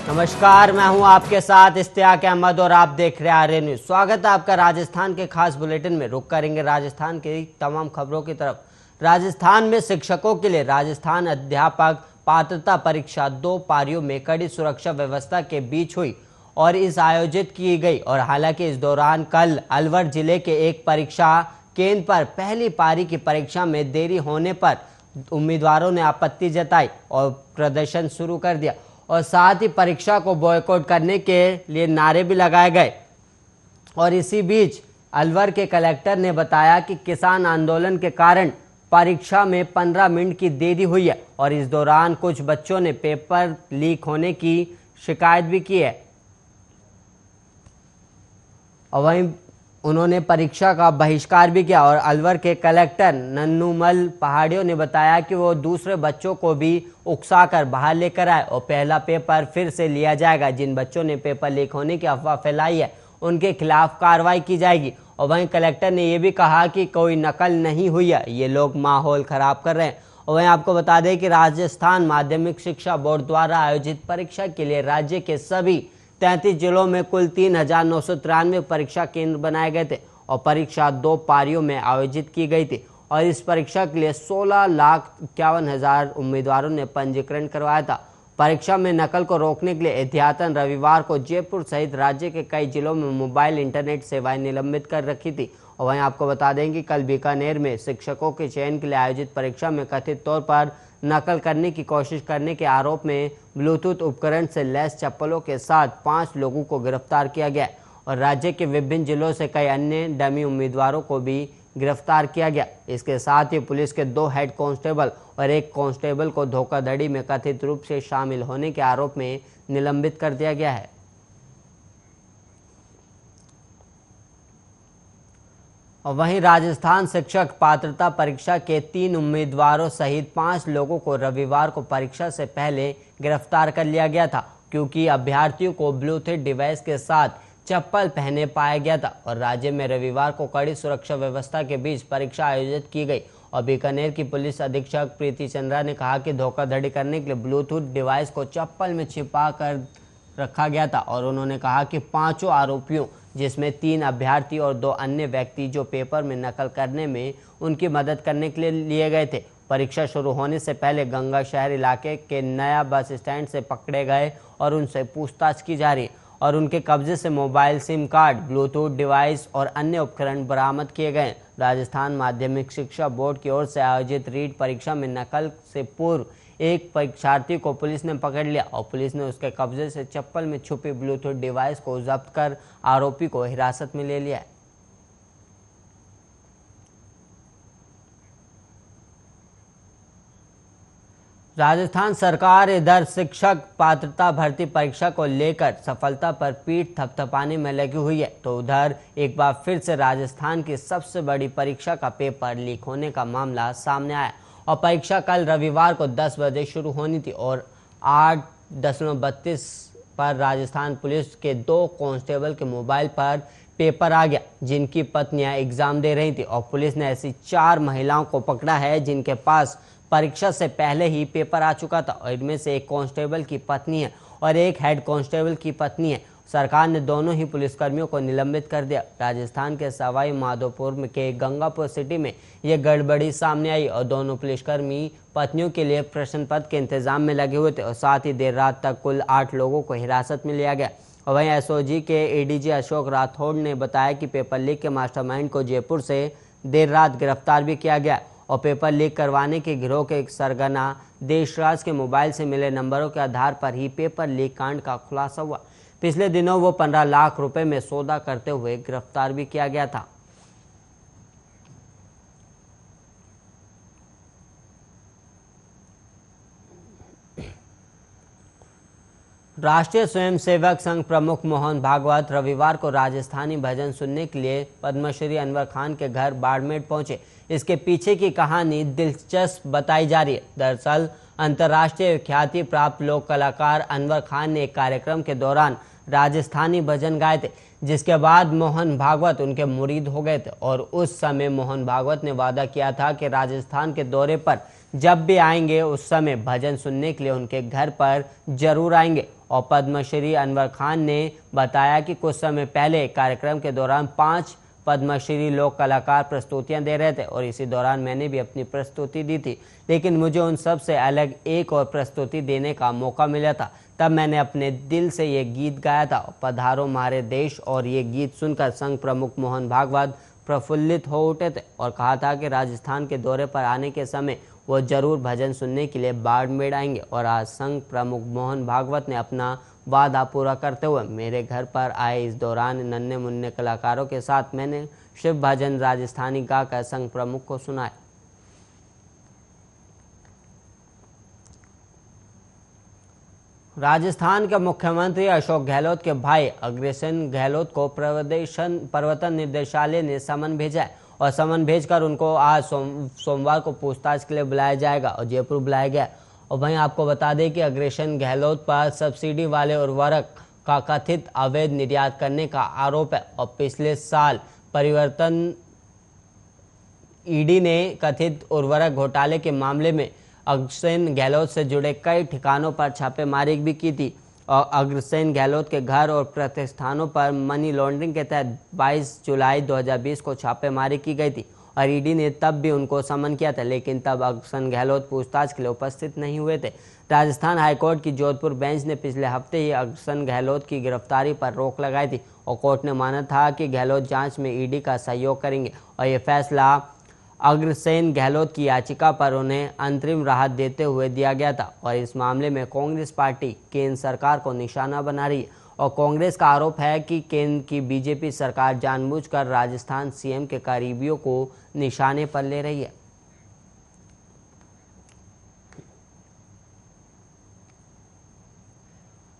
नमस्कार, मैं हूं आपके साथ इश्तियाक अहमद और आप देख रहे हैं आर्य न्यूज। स्वागत है आपका राजस्थान के खास बुलेटिन में। रुक करेंगे राजस्थान की तमाम खबरों की तरफ। राजस्थान में शिक्षकों के लिए राजस्थान अध्यापक पात्रता परीक्षा 2 पारियों में कड़ी सुरक्षा व्यवस्था के बीच हुई और इस आयोजित की गई। और हालांकि इस दौरान कल अलवर जिले के एक परीक्षा केंद्र पर पहली पारी की परीक्षा में देरी होने पर उम्मीदवारों ने आपत्ति जताई और प्रदर्शन शुरू कर दिया और साथ ही परीक्षा को बॉयकॉट करने के लिए नारे भी लगाए गए। और इसी बीच अलवर के कलेक्टर ने बताया कि किसान आंदोलन के कारण परीक्षा में 15 मिनट की देरी हुई है और इस दौरान कुछ बच्चों ने पेपर लीक होने की शिकायत भी की है। और वहीं उन्होंने परीक्षा का बहिष्कार भी किया। और अलवर के कलेक्टर नन्नूमल पहाड़ियों ने बताया कि वो दूसरे बच्चों को भी उकसाकर बाहर लेकर आए और पहला पेपर फिर से लिया जाएगा। जिन बच्चों ने पेपर लीक होने की अफवाह फैलाई है उनके खिलाफ कार्रवाई की जाएगी। और वहीं कलेक्टर ने यह भी कहा कि कोई नकल नहीं हुई है, ये लोग माहौल खराब कर रहे हैं। और वहीं आपको बता दें कि राजस्थान माध्यमिक शिक्षा बोर्ड द्वारा आयोजित परीक्षा के लिए राज्य के सभी 33 जिलों में कुल 3,993 परीक्षा केंद्र बनाए गए थे और परीक्षा 2 पारियों में आयोजित की गई थी। और इस परीक्षा के लिए 16,51,000 उम्मीदवारों ने पंजीकरण करवाया था। परीक्षा में नकल को रोकने के लिए एहतियातन रविवार को जयपुर सहित राज्य के कई जिलों में मोबाइल इंटरनेट सेवाएं निलंबित कर रखी थी। और वहीं आपको बता दें कि कल बीकानेर में शिक्षकों के चयन के लिए आयोजित परीक्षा में कथित तौर पर नकल करने की कोशिश करने के आरोप में ब्लूटूथ उपकरण से लैस चप्पलों के साथ 5 लोगों को गिरफ्तार किया गया और राज्य के विभिन्न जिलों से कई अन्य डमी उम्मीदवारों को भी गिरफ्तार किया गया। इसके साथ ही पुलिस के 2 हेड कांस्टेबल और 1 कांस्टेबल को धोखाधड़ी में कथित रूप से शामिल होने के आरोप में निलंबित कर दिया गया है। और वहीं राजस्थान शिक्षक पात्रता परीक्षा के 3 उम्मीदवारों सहित 5 लोगों को रविवार को परीक्षा से पहले गिरफ्तार कर लिया गया था, क्योंकि अभ्यर्थियों को ब्लूटूथ डिवाइस के साथ चप्पल पहने पाया गया था। और राज्य में रविवार को कड़ी सुरक्षा व्यवस्था के बीच परीक्षा आयोजित की गई। और बीकानेर की पुलिस अधीक्षक प्रीति चंद्रा ने कहा कि धोखाधड़ी करने के लिए ब्लूटूथ डिवाइस को चप्पल में छिपा कर रखा गया था। और उन्होंने कहा कि 5 आरोपियों, जिसमें 3 अभ्यर्थी और 2 अन्य व्यक्ति जो पेपर में नकल करने में उनकी मदद करने के लिए लिए गए थे, परीक्षा शुरू होने से पहले गंगा शहर इलाके के नया बस स्टैंड से पकड़े गए और उनसे पूछताछ की जा रही है। और उनके कब्जे से mobile SIM card, Bluetooth device और अन्य उपकरण बरामद किए गए। राजस्थान माध्यमिक शिक्षा बोर्ड की ओर से आयोजित रीट परीक्षा में नकल से पूर्व एक परीक्षार्थी को पुलिस ने पकड़ लिया और पुलिस ने उसके कब्जे से चप्पल में छुपी ब्लूटूथ डिवाइस को जब्त कर आरोपी को हिरासत में ले लिया। राजस्थान सरकार इधर शिक्षक पात्रता भर्ती परीक्षा को लेकर सफलता पर पीठ थपथपाने में लगी हुई है, तो उधर एक बार फिर से राजस्थान की सबसे बड़ी परीक्षा का पेपर लीक होने का मामला सामने आया। और परीक्षा कल रविवार को 10 बजे शुरू होनी थी और 8:32 पर राजस्थान पुलिस के 2 कांस्टेबल के मोबाइल पर पेपर आ गया, जिनकी पत्नियां एग्जाम दे रही थी। और पुलिस ने ऐसी 4 महिलाओं को पकड़ा है जिनके पास परीक्षा से पहले ही पेपर आ चुका था। और इनमें से एक कांस्टेबल की पत्नी है और एक हेड कांस्टेबल की पत्नी है। सरकार ने दोनों ही पुलिसकर्मियों को निलंबित कर दिया। राजस्थान के सवाई माधोपुर के गंगापुर सिटी में ये गड़बड़ी सामने आई और दोनों पुलिसकर्मी पत्नियों के लिए प्रश्न पत्र के इंतजाम में लगे हुए थे और साथ ही देर रात तक कुल 8 लोगों को हिरासत में लिया गया। और वहीं एसओजी के एडीजी अशोक राठौड़ ने बताया कि पेपर लीक के मास्टरमाइंड को जयपुर से देर रात गिरफ्तार भी किया गया और पेपर लीक करवाने के गिरोह के एक सरगना देशराज के मोबाइल से मिले नंबरों के आधार पर ही पेपर लीक कांड का खुलासा हुआ। पिछले दिनों वो 15 लाख रुपए में सौदा करते हुए गिरफ्तार भी किया गया था। राष्ट्रीय स्वयंसेवक संघ प्रमुख मोहन भागवत रविवार को राजस्थानी भजन सुनने के लिए पद्मश्री अनवर खान के घर बाड़मेर पहुंचे। इसके पीछे की कहानी दिलचस्प बताई जा रही है। दरअसल अंतर्राष्ट्रीय ख्याति प्राप्त लोक कलाकार अनवर खान ने एक कार्यक्रम के दौरान राजस्थानी भजन गाए थे, जिसके बाद मोहन भागवत उनके मुरीद हो गए थे। और उस समय मोहन भागवत ने वादा किया था कि राजस्थान के दौरे पर जब भी आएंगे उस समय भजन सुनने के लिए उनके घर पर जरूर आएंगे। और पद्मश्री अनवर खान ने बताया कि कुछ समय पहले कार्यक्रम के दौरान 5 पद्मश्री लोक कलाकार प्रस्तुतियां दे रहे थे और इसी दौरान मैंने भी अपनी प्रस्तुति दी थी, लेकिन मुझे उन सब से अलग एक और प्रस्तुति देने का मौका मिला था। तब मैंने अपने दिल से ये गीत गाया था, पधारो हमारे देश। और ये गीत सुनकर संघ प्रमुख मोहन भागवत प्रफुल्लित हो उठे थे और कहा था कि राजस्थान के दौरे पर आने के समय वो जरूर भजन सुनने के लिए बाड़मेर आएंगे। और आज संघ प्रमुख मोहन भागवत ने अपना वादा पूरा करते हुए मेरे घर पर आए। इस दौरान नन्हे मुन्ने कलाकारों के साथ मैंने शिव भजन राजस्थानी गाकर संघ प्रमुख को सुनाए। राजस्थान के मुख्यमंत्री अशोक गहलोत के भाई अग्रसेन गहलोत को प्रवर्तन निदेशालय ने समन भेजा है और समन भेजकर उनको आज सोमवार को पूछताछ के लिए बुलाया जाएगा और जयपुर बुलाया गया। और वहीं आपको बता दें कि अग्रसेन गहलोत पर सब्सिडी वाले उर्वरक का कथित अवैध निर्यात करने का आरोप है और पिछले साल परिवर्तन ईडी ने कथित उर्वरक घोटाले के मामले में अग्रसेन गहलोत से जुड़े कई ठिकानों पर छापेमारी भी की थी और अग्रसेन गहलोत के घर और प्रतिष्ठानों पर मनी लॉन्ड्रिंग के तहत 22 जुलाई 2020 को छापेमारी की गई थी और ईडी ने तब भी उनको समन किया था, लेकिन तब अग्रसेन गहलोत पूछताछ के लिए उपस्थित नहीं हुए थे। राजस्थान हाईकोर्ट की जोधपुर बेंच ने पिछले हफ्ते ही अग्रसेन गहलोत की गिरफ्तारी पर रोक लगाई थी और कोर्ट ने माना था कि गहलोत जांच में ईडी का सहयोग करेंगे और ये फैसला अग्रसेन गहलोत की याचिका पर उन्हें अंतरिम राहत देते हुए दिया गया था। और इस मामले में कांग्रेस पार्टी केंद्र सरकार को निशाना बना रही है और कांग्रेस का आरोप है कि केंद्र की बीजेपी सरकार जानबूझकर राजस्थान सीएम के करीबियों को निशाने पर ले रही है।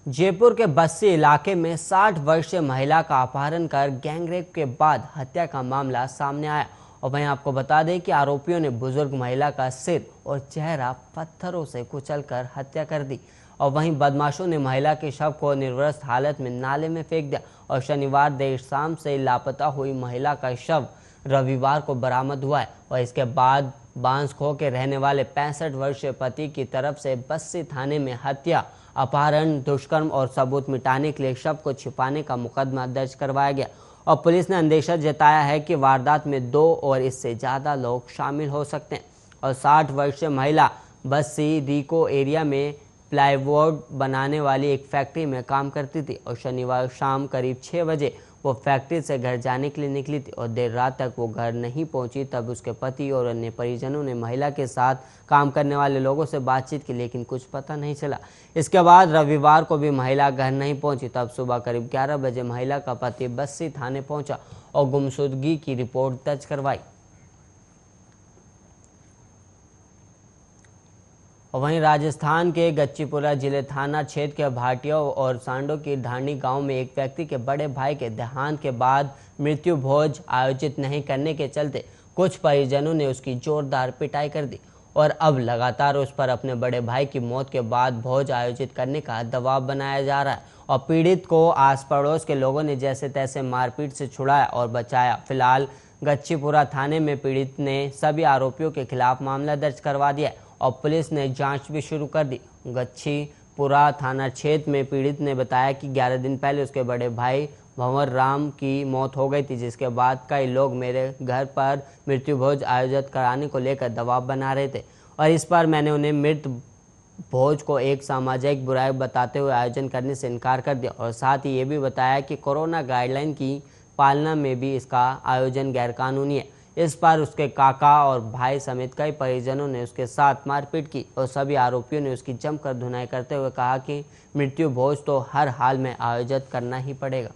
जयपुर के बस्सी इलाके में 60 वर्षीय महिला का अपहरण कर गैंगरेप के बाद हत्या का मामला सामने आया और वहीं आपको बता दें कि आरोपियों ने बुजुर्ग महिला का सिर और चेहरा पत्थरों से कुचलकर हत्या कर दी और वहीं बदमाशों ने महिला के शव को निर्वस्त्र हालत में नाले में फेंक दिया और शनिवार देर शाम से लापता हुई महिला का शव रविवार को बरामद हुआ है और इसके बाद बांसखो के रहने वाले 65 वर्षीय पति की तरफ से बस्सी थाने में हत्या, अपहरण, दुष्कर्म और सबूत मिटाने के लिए शव को छिपाने का मुकदमा दर्ज करवाया गया और पुलिस ने अंदेशा जताया है कि वारदात में 2 और इससे ज़्यादा लोग शामिल हो सकते हैं। और 60 वर्षीय महिला बस्सी रिको एरिया में प्लाईवुड बनाने वाली एक फैक्ट्री में काम करती थी और शनिवार शाम करीब 6 बजे वो फैक्ट्री से घर जाने के लिए निकली थी और देर रात तक वो घर नहीं पहुंची। तब उसके पति और अन्य परिजनों ने महिला के साथ काम करने वाले लोगों से बातचीत की, लेकिन कुछ पता नहीं चला। इसके बाद रविवार को भी महिला घर नहीं पहुंची। तब सुबह करीब 11 बजे महिला का पति बस्सी थाने पहुंचा और गुमशुदगी की रिपोर्ट दर्ज करवाई। और वहीं राजस्थान के गच्चीपुरा जिले थाना क्षेत्र के भाटिया और सांडो की ढाणी गांव में एक व्यक्ति के बड़े भाई के देहांत के बाद मृत्यु भोज आयोजित नहीं करने के चलते कुछ परिजनों ने उसकी जोरदार पिटाई कर दी और अब लगातार उस पर अपने बड़े भाई की मौत के बाद भोज आयोजित करने का दबाव बनाया जा रहा है और पीड़ित को आस पड़ोस के लोगों ने जैसे तैसे मारपीट से छुड़ाया और बचाया। फिलहाल गच्चीपुरा थाने में पीड़ित ने सभी आरोपियों के खिलाफ मामला दर्ज करवा दिया और पुलिस ने जांच भी शुरू कर दी। गच्चीपुरा थाना क्षेत्र में पीड़ित ने बताया कि 11 दिन पहले उसके बड़े भाई भंवर राम की मौत हो गई थी, जिसके बाद कई लोग मेरे घर पर मृत्यु भोज आयोजित कराने को लेकर दबाव बना रहे थे और इस पर मैंने उन्हें मृत भोज को एक सामाजिक बुराई बताते हुए आयोजन करने से इनकार कर दिया और साथ ही ये भी बताया कि कोरोना गाइडलाइन की पालना में भी इसका आयोजन गैरकानूनी है। इस पर उसके काका और भाई समेत कई परिजनों ने उसके साथ मारपीट की और सभी आरोपियों ने उसकी जमकर धुनाई करते हुए कहा कि मृत्यु भोज तो हर हाल में आयोजित करना ही पड़ेगा।